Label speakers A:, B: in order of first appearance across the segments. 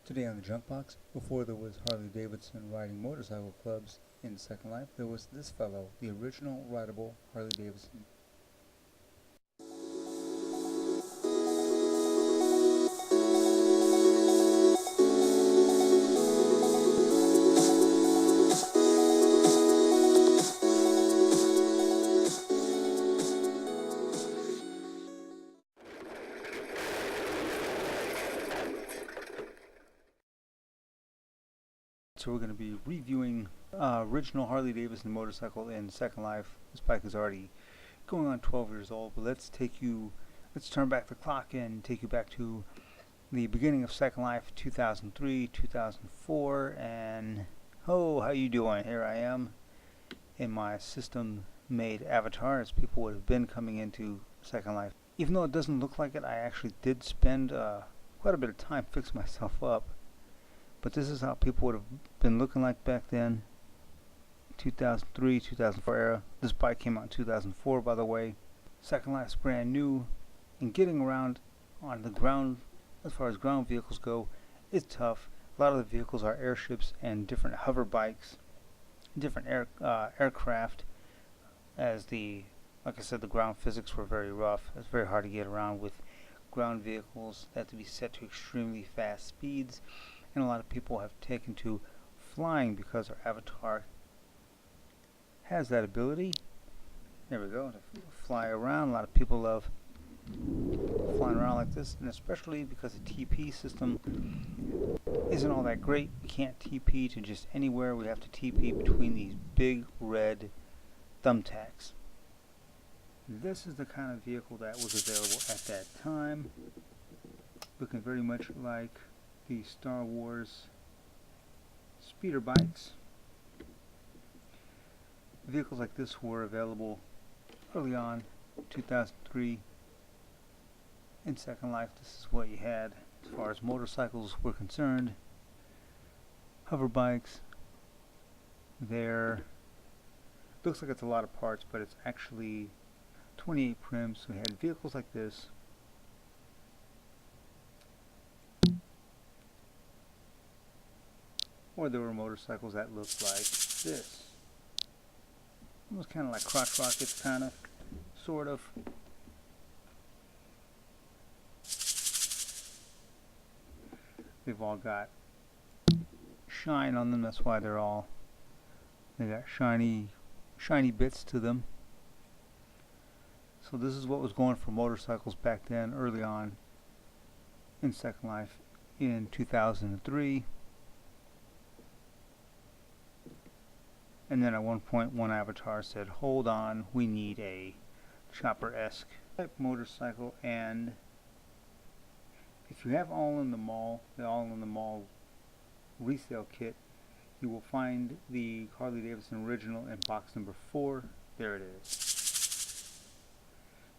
A: Today on the Junk Box, before there was Harley Davidson riding motorcycle clubs in Second Life, there was this fellow, the original Ridable Harley Davidson. So we're going to be reviewing original Harley Davidson motorcycle in Second Life. This bike is already going on 12 years old, but let's turn back the clock and take you back to the beginning of Second Life, 2003, 2004, and how you doing? Here I am in my system-made avatar, as people would have been coming into Second Life. Even though it doesn't look like it, I actually did spend quite a bit of time fixing myself up. But this is how people would have been looking like back then. 2003, 2004 era. This bike came out in 2004, by the way. Second Life's brand new, and getting around on the ground, as far as ground vehicles go, is tough. A lot of the vehicles are airships and different hover bikes, different aircraft. Like I said, the ground physics were very rough. It's very hard to get around with ground vehicles that have to be set to extremely fast speeds. And a lot of people have taken to flying because our avatar has that ability. There we go, to fly around. A lot of people love flying around like this, and especially because the TP system isn't all that great. We can't TP to just anywhere. We have to TP between these big red thumbtacks. This is the kind of vehicle that was available at that time, looking very much like the Star Wars speeder bikes. Vehicles like this were available early on, 2003. In Second Life, this is what you had as far as motorcycles were concerned. Hover bikes. There looks like it's a lot of parts, but it's actually 28 prims. So we had vehicles like this. Or there were motorcycles that looked like this. It was kind of like crotch rockets, kind of, sort of. They've all got shine on them. That's why they got shiny bits to them. So this is what was going for motorcycles back then, early on in Second Life in 2003. And then at one point, one avatar said, hold on, we need a chopper-esque type motorcycle. And if you have All in the Mall, the All in the Mall resale kit, you will find the Harley Davidson original in box number 4. There it is.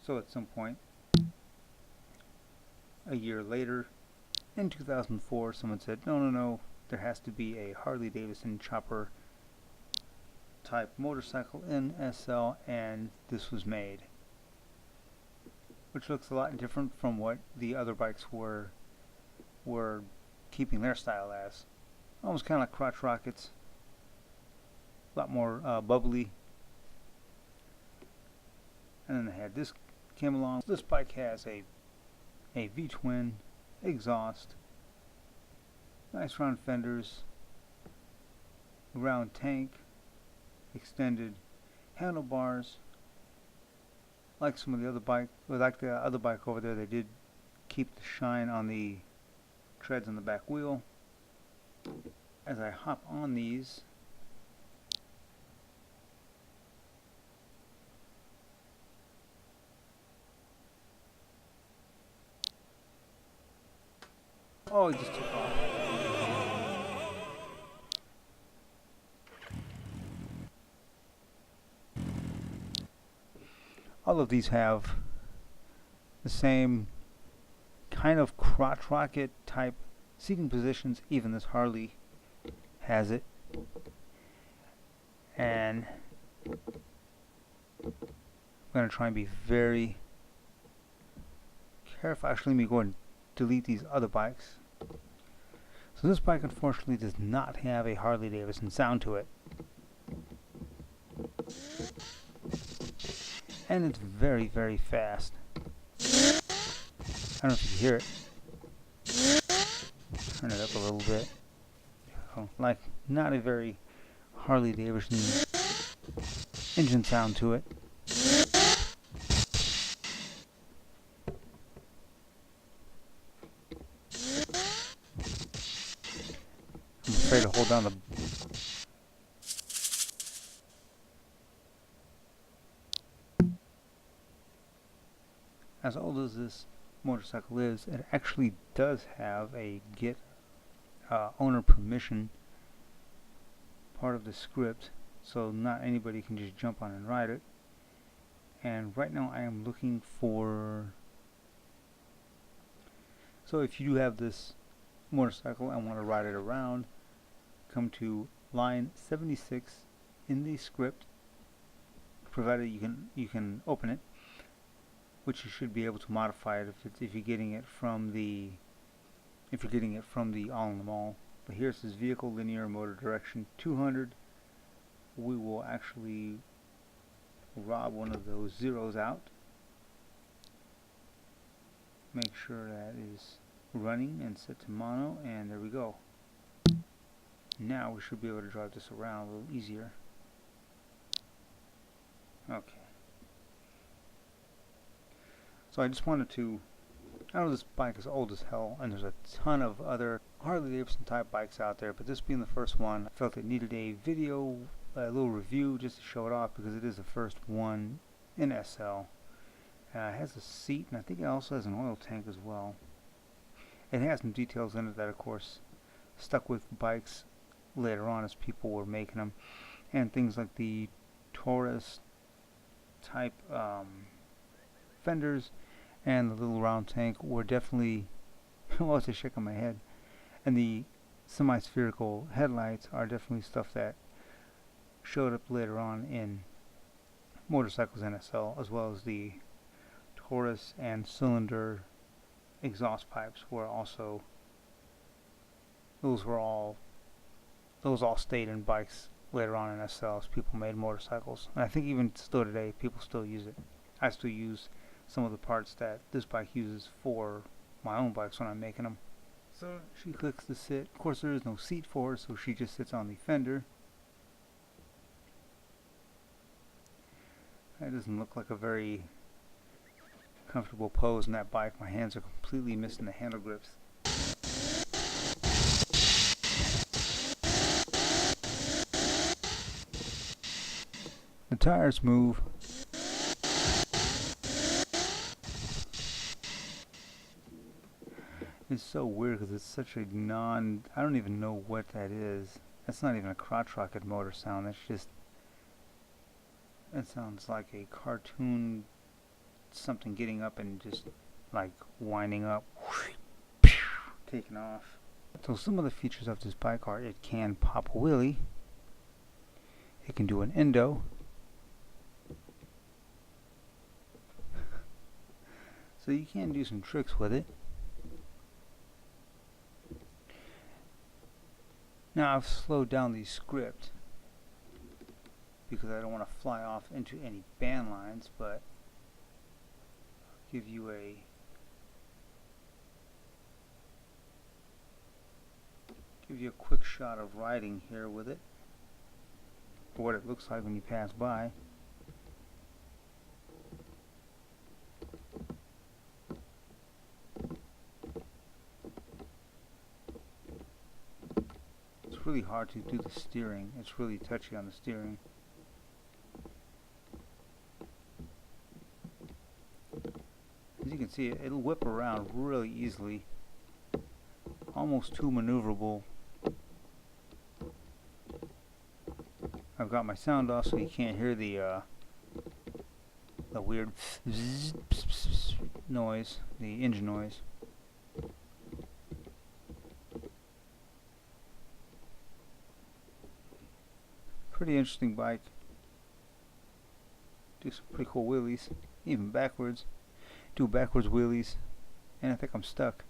A: So at some point, a year later, in 2004, someone said, no, there has to be a Harley Davidson chopper type motorcycle in SL, and this was made, which looks a lot different from what the other bikes were keeping their style as. Almost kind of like crotch rockets, a lot more bubbly. And then they had this came along. This bike has a V-twin exhaust, nice round fenders, round tank, extended handlebars. Like some of the other bike, like the other bike over there, they did keep the shine on the treads on the back wheel. As I hop on these, oh, it just took off. All of these have the same kind of crotch rocket type seating positions. Even this Harley has it. And I'm going to try and be very careful. Actually, let me go and delete these other bikes. So So this bike unfortunately does not have a Harley Davidson sound to it. And it's very, very fast. I don't know if you can hear it. Turn it up a little bit. Oh, like, not a very Harley Davidson engine sound to it. I'm afraid to hold down the... As old as this motorcycle is, it actually does have a get owner permission part of the script, so not anybody can just jump on and ride it. And right now I am looking for... So if you do have this motorcycle and want to ride it around, come to line 76 in the script, provided you can open it, which you should be able to modify it if you're getting it from the all in the mall. But here's this vehicle linear motor direction 200. We will actually rob one of those zeros out. Make sure that is running and set to mono, and there we go. Now we should be able to drive this around a little easier. Okay. So I just wanted to... I know this bike is old as hell, and there's a ton of other Harley Davidson type bikes out there, but this being the first one, I felt it needed a video, a little review just to show it off, because it is the first one in SL. It has a seat, and I think it also has an oil tank as well. It has some details in it that, of course, stuck with bikes later on as people were making them, and things like the Taurus type fenders and the little round tank were definitely... well, it's a shake on my head. And the semi-spherical headlights are definitely stuff that showed up later on in motorcycles NSL, as well as the Taurus and cylinder exhaust pipes were also... those all stayed in bikes later on in SL as people made motorcycles. And I think even still today, people still use it. I still use some of the parts that this bike uses for my own bikes when I'm making them. So she clicks to sit. Of course there is no seat for her, so she just sits on the fender. That doesn't look like a very comfortable pose in that bike. My hands are completely missing the handle grips. The tires move. It's so weird because it's such a I don't even know what that is. That's not even a crotch rocket motor sound. That's just... it sounds like a cartoon, something getting up and just like winding up, taking off. So some of the features of this bike are: it can pop a wheelie, it can do an endo, so you can do some tricks with it. Now I've slowed down the script because I don't want to fly off into any band lines, but I'll give you a quick shot of riding here with it, what it looks like when you pass by. It's really hard to do the steering. It's really touchy on the steering. As you can see, it'll whip around really easily, almost too maneuverable. I've got my sound off so you can't hear the weird noise, the engine noise. Pretty interesting bike. Do some pretty cool wheelies, even backwards. Do backwards wheelies, and I think I'm stuck.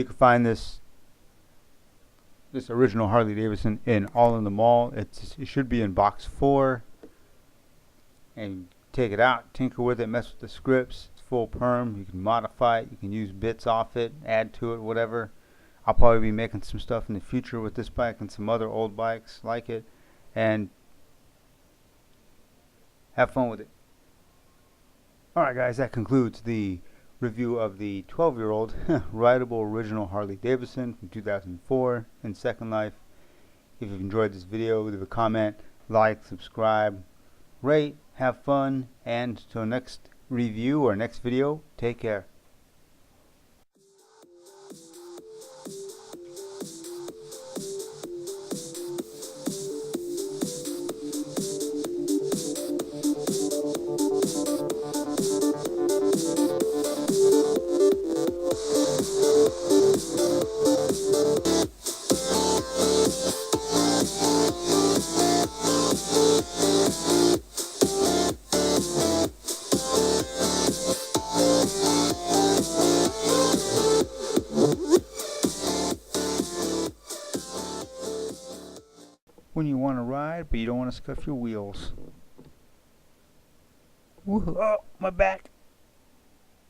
A: You can find this original Harley Davidson in All in the Mall. It should be in box 4. And take it out, tinker with it, mess with the scripts. It's full perm. You can modify it. You can use bits off it, add to it, whatever. I'll probably be making some stuff in the future with this bike and some other old bikes like it. And have fun with it. Alright guys, that concludes the review of the 12-year-old Ridable original Harley Davidson from 2004 in Second Life. If you've enjoyed this video, leave a comment, like, subscribe, rate, have fun, and till next review or next video, take care. When you want to ride, but you don't want to scuff your wheels. Woohoo. Oh, my back.